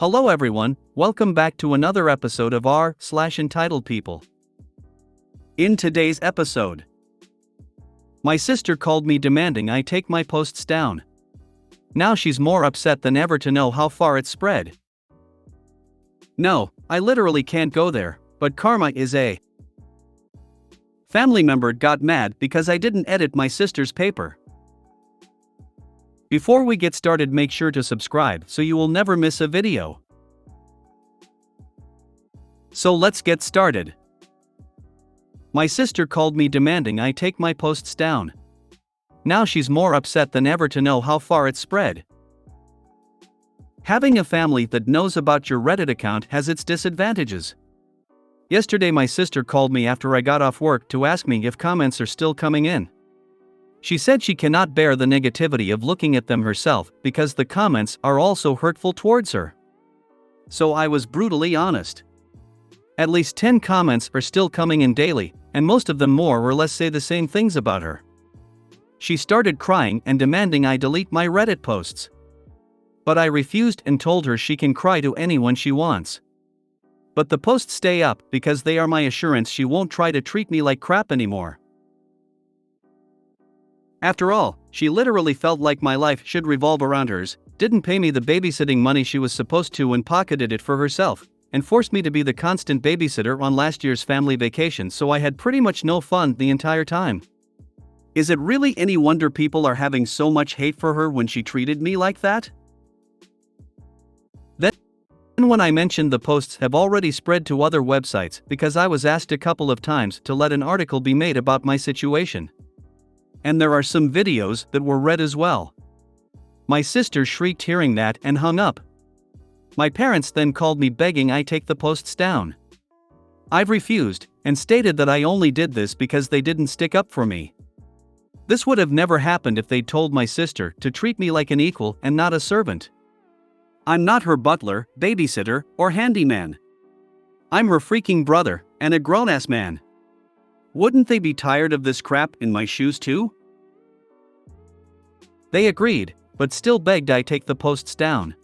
Hello everyone, welcome back to another episode of r/Entitled People. In today's episode, my sister called me demanding I take my posts down. Now she's more upset than ever to know how far it's spread. No, I literally can't go there, but karma is a family member got mad because I didn't edit my sister's paper. Before we get started, make sure to subscribe so you will never miss a video. So let's get started. My sister called me demanding I take my posts down. Now she's more upset than ever to know how far it's spread. Having a family that knows about your Reddit account has its disadvantages. Yesterday my sister called me after I got off work to ask me if comments are still coming in. She said she cannot bear the negativity of looking at them herself because the comments are also hurtful towards her. So I was brutally honest. At least 10 comments are still coming in daily, and most of them more or less say the same things about her. She started crying and demanding I delete my Reddit posts. But I refused and told her she can cry to anyone she wants. But the posts stay up because they are my assurance she won't try to treat me like crap anymore. After all, she literally felt like my life should revolve around hers, didn't pay me the babysitting money she was supposed to and pocketed it for herself, and forced me to be the constant babysitter on last year's family vacation, so I had pretty much no fun the entire time. Is it really any wonder people are having so much hate for her when she treated me like that? Then when I mentioned the posts have already spread to other websites because I was asked a couple of times to let an article be made about my situation. And there are some videos that were read as well. My sister shrieked hearing that and hung up. My parents then called me begging I take the posts down. I've refused, and stated that I only did this because they didn't stick up for me. This would have never happened if they'd told my sister to treat me like an equal and not a servant. I'm not her butler, babysitter, or handyman. I'm her freaking brother, and a grown-ass man. Wouldn't they be tired of this crap in my shoes too? They agreed, but still begged I take the posts down.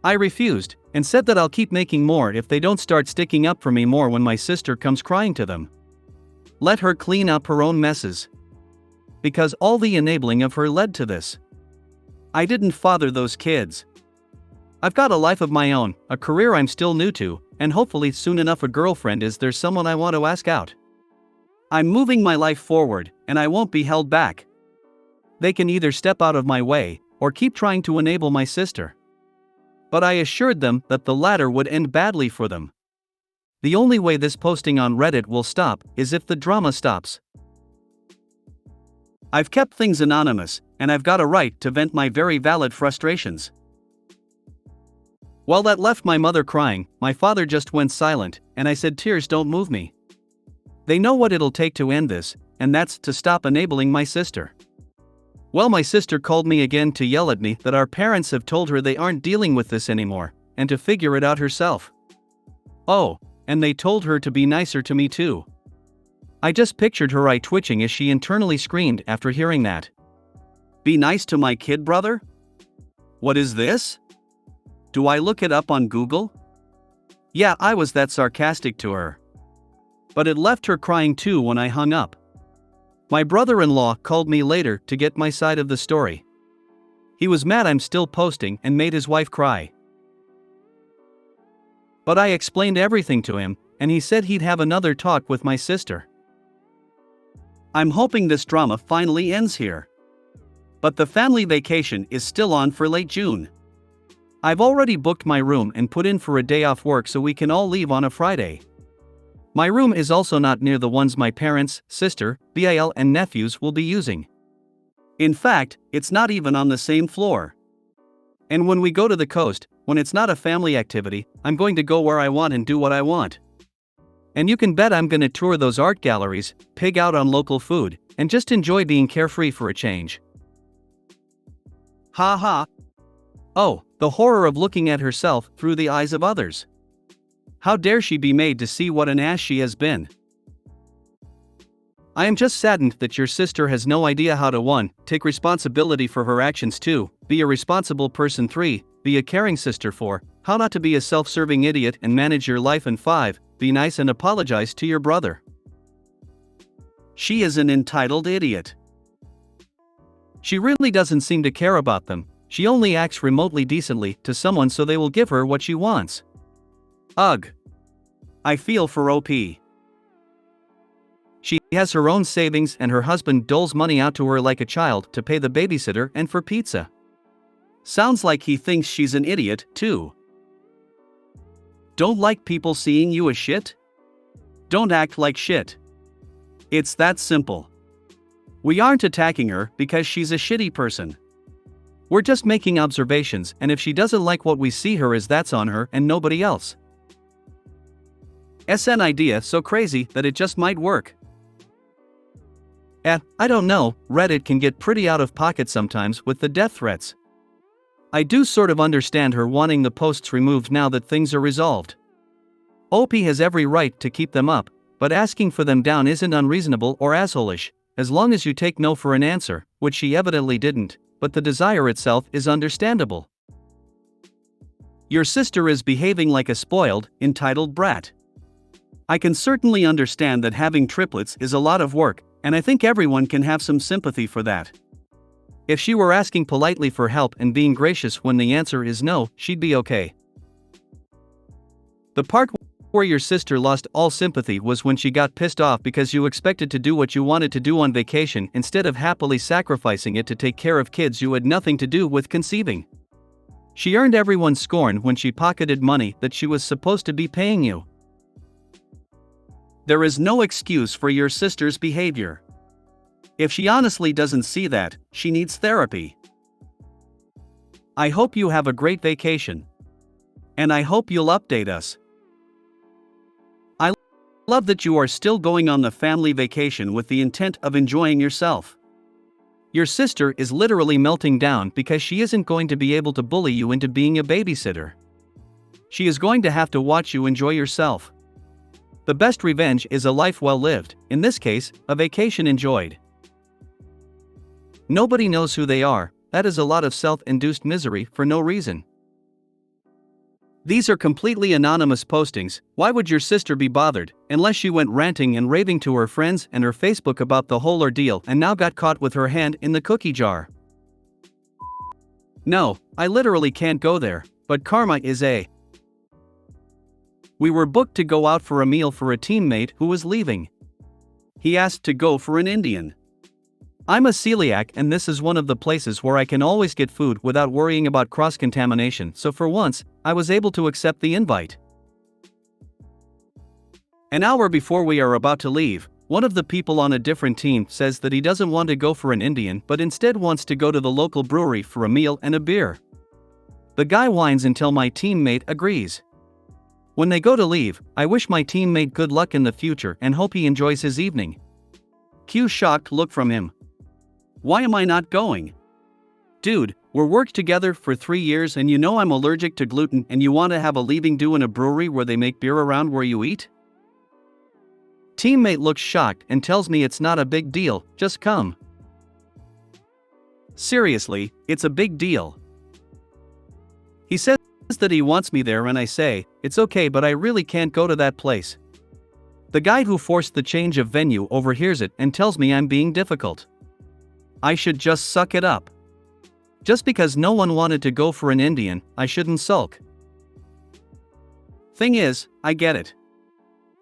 I refused, and said that I'll keep making more if they don't start sticking up for me more when my sister comes crying to them. Let her clean up her own messes. Because all the enabling of her led to this. I didn't father those kids. I've got a life of my own, a career I'm still new to, and hopefully soon enough a girlfriend. Is there someone I want to ask out? I'm moving my life forward, and I won't be held back. They can either step out of my way, or keep trying to enable my sister. But I assured them that the latter would end badly for them. The only way this posting on Reddit will stop is if the drama stops. I've kept things anonymous, and I've got a right to vent my very valid frustrations. While that left my mother crying, my father just went silent, and I said tears don't move me. They know what it'll take to end this, and that's to stop enabling my sister. Well, my sister called me again to yell at me that our parents have told her they aren't dealing with this anymore, and to figure it out herself. Oh, and they told her to be nicer to me too. I just pictured her eye twitching as she internally screamed after hearing that. Be nice to my kid, brother? What is this? Do I look it up on Google? Yeah, I was that sarcastic to her. But it left her crying too when I hung up. My brother-in-law called me later to get my side of the story. He was mad I'm still posting and made his wife cry. But I explained everything to him, and he said he'd have another talk with my sister. I'm hoping this drama finally ends here. But the family vacation is still on for late June. I've already booked my room and put in for a day off work so we can all leave on a Friday. My room is also not near the ones my parents, sister, BIL and nephews will be using. In fact, it's not even on the same floor. And when we go to the coast, when it's not a family activity, I'm going to go where I want and do what I want. And you can bet I'm gonna tour those art galleries, pig out on local food, and just enjoy being carefree for a change. Ha ha. Oh, the horror of looking at herself through the eyes of others. How dare she be made to see what an ass she has been? I am just saddened that your sister has no idea how to 1. Take responsibility for her actions, 2. Be a responsible person, 3. Be a caring sister, 4. How not to be a self-serving idiot and manage your life. And 5. Be nice and apologize to your brother. She is an entitled idiot. She really doesn't seem to care about them. She only acts remotely decently to someone so they will give her what she wants. Ugh. I feel for OP. She has her own savings and her husband doles money out to her like a child to pay the babysitter and for pizza. Sounds like he thinks she's an idiot, too. Don't like people seeing you as shit? Don't act like shit. It's that simple. We aren't attacking her because she's a shitty person. We're just making observations, and if she doesn't like what we see her as, that's on her and nobody else. SN idea so crazy that it just might work. I don't know, Reddit can get pretty out of pocket sometimes with the death threats. I do sort of understand her wanting the posts removed now that things are resolved. OP has every right to keep them up, but asking for them down isn't unreasonable or asshole-ish, as long as you take no for an answer, which she evidently didn't, but the desire itself is understandable. Your sister is behaving like a spoiled, entitled brat. I can certainly understand that having triplets is a lot of work, and I think everyone can have some sympathy for that. If she were asking politely for help and being gracious when the answer is no, she'd be okay. The part where your sister lost all sympathy was when she got pissed off because you expected to do what you wanted to do on vacation instead of happily sacrificing it to take care of kids you had nothing to do with conceiving. She earned everyone's scorn when she pocketed money that she was supposed to be paying you. There is no excuse for your sister's behavior. If she honestly doesn't see that, she needs therapy. I hope you have a great vacation. And I hope you'll update us. I love that you are still going on the family vacation with the intent of enjoying yourself. Your sister is literally melting down because she isn't going to be able to bully you into being a babysitter. She is going to have to watch you enjoy yourself. The best revenge is a life well lived, in this case, a vacation enjoyed. Nobody knows who they are, that is a lot of self-induced misery for no reason. These are completely anonymous postings. Why would your sister be bothered, unless she went ranting and raving to her friends and her Facebook about the whole ordeal and now got caught with her hand in the cookie jar? No, I literally can't go there, but karma is a. We were booked to go out for a meal for a teammate who was leaving. He asked to go for an Indian. I'm a celiac and this is one of the places where I can always get food without worrying about cross-contamination, so for once, I was able to accept the invite. An hour before we are about to leave, one of the people on a different team says that he doesn't want to go for an Indian but instead wants to go to the local brewery for a meal and a beer. The guy whines until my teammate agrees. When they go to leave, I wish my teammate good luck in the future and hope he enjoys his evening. Cue shocked look from him. Why am I not going? Dude, we're worked together for 3 years and you know I'm allergic to gluten and you want to have a leaving do in a brewery where they make beer around where you eat? Teammate looks shocked and tells me it's not a big deal, just come. Seriously, it's a big deal. He says that he wants me there and I say, it's okay but I really can't go to that place. The guy who forced the change of venue overhears it and tells me I'm being difficult. I should just suck it up. Just because no one wanted to go for an Indian, I shouldn't sulk. Thing is, I get it.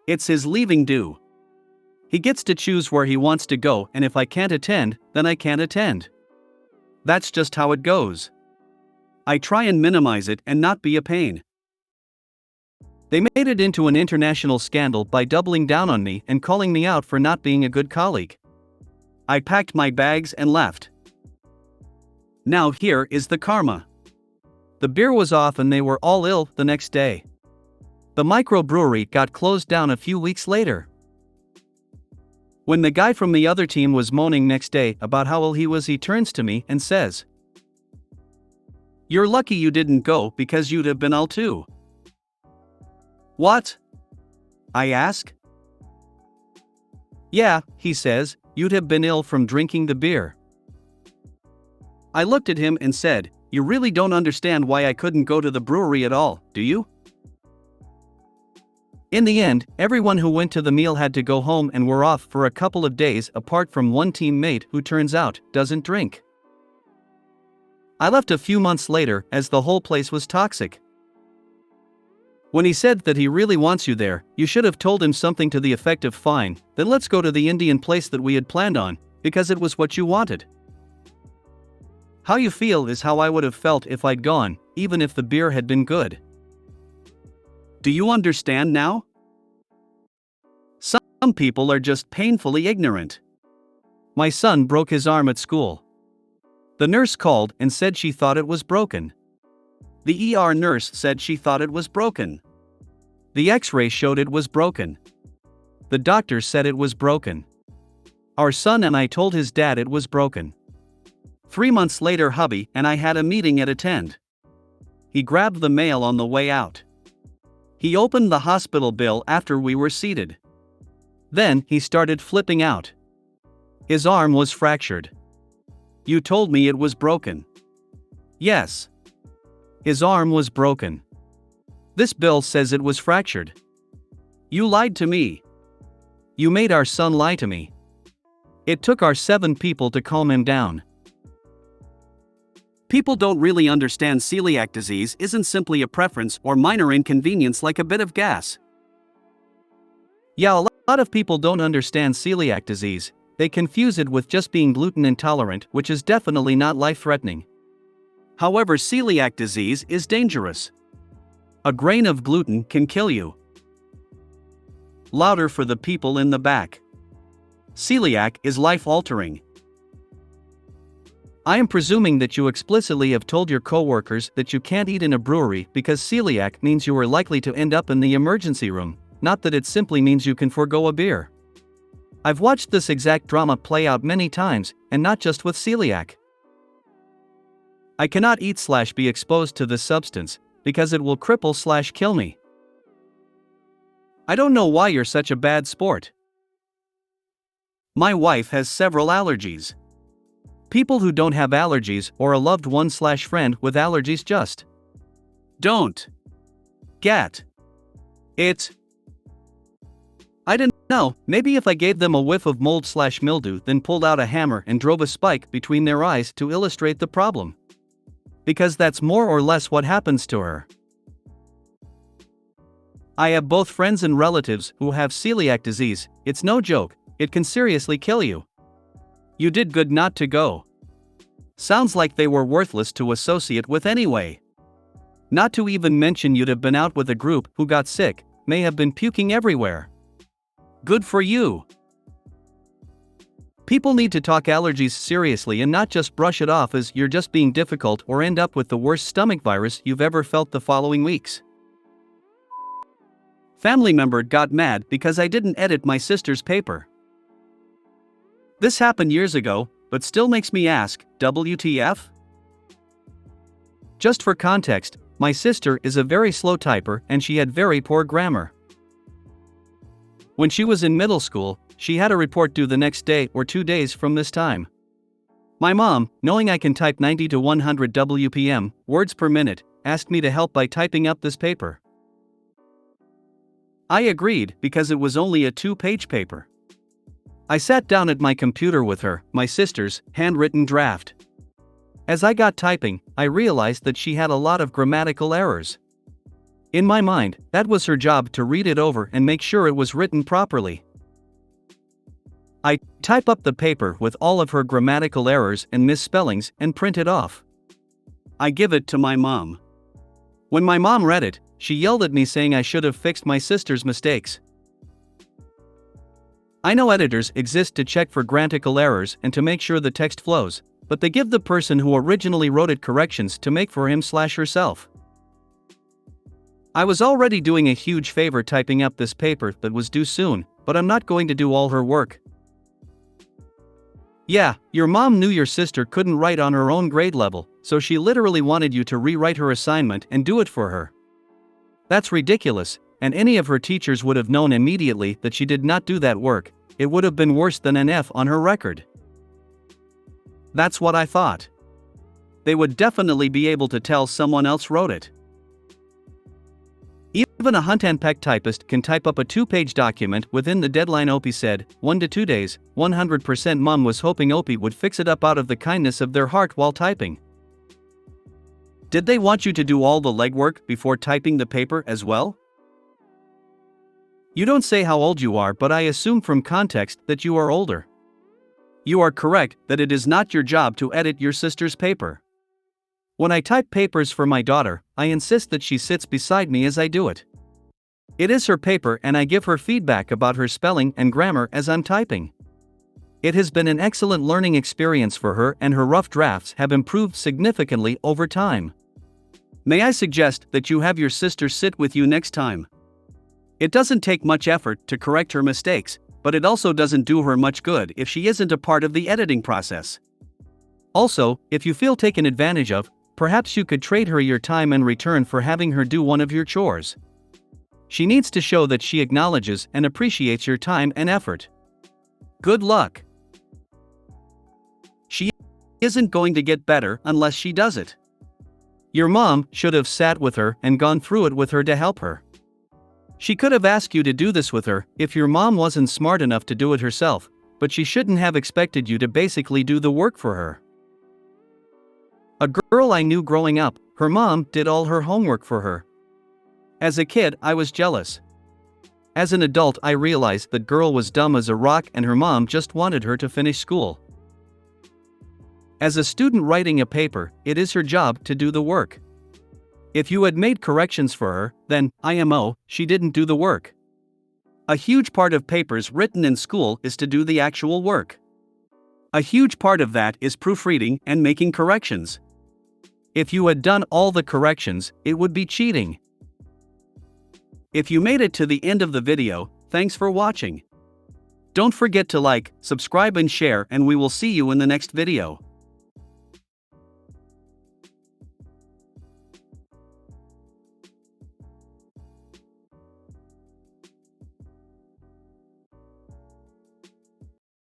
It's his leaving due. He gets to choose where he wants to go, and if I can't attend, then I can't attend. That's just how it goes. I try and minimize it and not be a pain. They made it into an international scandal by doubling down on me and calling me out for not being a good colleague. I packed my bags and left. Now here is the karma. The beer was off and they were all ill the next day. The microbrewery got closed down a few weeks later. When the guy from the other team was moaning next day about how ill he was, he turns to me and says, "You're lucky you didn't go because you'd have been ill too." What? I ask. Yeah, he says, you'd have been ill from drinking the beer. I looked at him and said, you really don't understand why I couldn't go to the brewery at all, do you? In the end, everyone who went to the meal had to go home and were off for a couple of days apart from one teammate who turns out doesn't drink. I left a few months later as the whole place was toxic. When he said that he really wants you there, you should have told him something to the effect of fine, then let's go to the Indian place that we had planned on, because it was what you wanted. How you feel is how I would have felt if I'd gone, even if the beer had been good. Do you understand now? Some people are just painfully ignorant. My son broke his arm at school. The nurse called and said she thought it was broken. The ER nurse said she thought it was broken. The X-ray showed it was broken. The doctor said it was broken. Our son and I told his dad it was broken. 3 months later, hubby and I had a meeting at attend. He grabbed the mail on the way out. He opened the hospital bill after we were seated. Then he started flipping out. His arm was fractured. You told me it was broken. Yes. His arm was broken. This bill says it was fractured. You lied to me. You made our son lie to me. It took our 7 people to calm him down. People don't really understand celiac disease isn't simply a preference or minor inconvenience like a bit of gas. Yeah, a lot of people don't understand celiac disease. They confuse it with just being gluten intolerant, which is definitely not life-threatening. However, celiac disease is dangerous. A grain of gluten can kill you. Louder for the people in the back. Celiac is life-altering. I am presuming that you explicitly have told your coworkers that you can't eat in a brewery because celiac means you are likely to end up in the emergency room, not that it simply means you can forgo a beer. I've watched this exact drama play out many times, and not just with celiac. I cannot eat/be exposed to this substance, because it will cripple/kill me. I don't know why you're such a bad sport. My wife has several allergies. People who don't have allergies or a loved one/friend with allergies just don't get it. I don't know, maybe if I gave them a whiff of mold/mildew then pulled out a hammer and drove a spike between their eyes to illustrate the problem. Because that's more or less what happens to her. I have both friends and relatives who have celiac disease. It's no joke, it can seriously kill you. You did good not to go. Sounds like they were worthless to associate with anyway. Not to even mention you'd have been out with a group who got sick, may have been puking everywhere. Good for you. People need to talk allergies seriously and not just brush it off as you're just being difficult or end up with the worst stomach virus you've ever felt the following weeks. Family member got mad because I didn't edit my sister's paper. This happened years ago, but still makes me ask, WTF? Just for context, my sister is a very slow typer and she had very poor grammar. When she was in middle school, she had a report due the next day or 2 days from this time. My mom, knowing I can type 90 to 100 WPM, words per minute, asked me to help by typing up this paper. I agreed because it was only a 2-page paper. I sat down at my computer with her, my sister's, handwritten draft. As I got typing, I realized that she had a lot of grammatical errors. In my mind, that was her job to read it over and make sure it was written properly. I type up the paper with all of her grammatical errors and misspellings and print it off. I give it to my mom. When my mom read it, she yelled at me saying I should have fixed my sister's mistakes. I know editors exist to check for grammatical errors and to make sure the text flows, but they give the person who originally wrote it corrections to make for him/herself. I was already doing a huge favor typing up this paper that was due soon, but I'm not going to do all her work. Yeah, your mom knew your sister couldn't write on her own grade level, so she literally wanted you to rewrite her assignment and do it for her. That's ridiculous, and any of her teachers would have known immediately that she did not do that work. It would have been worse than an F on her record. That's what I thought. they would definitely be able to tell someone else wrote it. Even a hunt and peck typist can type up a 2-page document within the deadline. Opie said, 1 to 2 days, 100%. Mom was hoping Opie would fix it up out of the kindness of their heart while typing. Did they want you to do all the legwork before typing the paper as well? You don't say how old you are, but I assume from context that you are older. You are correct that it is not your job to edit your sister's paper. When I type papers for my daughter, I insist that she sits beside me as I do it. It is her paper and I give her feedback about her spelling and grammar as I'm typing. It has been an excellent learning experience for her and her rough drafts have improved significantly over time. May I suggest that you have your sister sit with you next time? It doesn't take much effort to correct her mistakes, but it also doesn't do her much good if she isn't a part of the editing process. Also, if you feel taken advantage of, perhaps you could trade her your time in return for having her do one of your chores. She needs to show that she acknowledges and appreciates your time and effort. Good luck. She isn't going to get better unless she does it. Your mom should have sat with her and gone through it with her to help her. She could have asked you to do this with her if your mom wasn't smart enough to do it herself, but she shouldn't have expected you to basically do the work for her. A girl I knew growing up, her mom did all her homework for her. As a kid, I was jealous. As an adult, I realized that girl was dumb as a rock and her mom just wanted her to finish school. As a student writing a paper, it is her job to do the work. If you had made corrections for her, then, IMO, she didn't do the work. A huge part of papers written in school is to do the actual work. A huge part of that is proofreading and making corrections. If you had done all the corrections, it would be cheating. If you made it to the end of the video, thanks for watching. Don't forget to like, subscribe and share, and we will see you in the next video.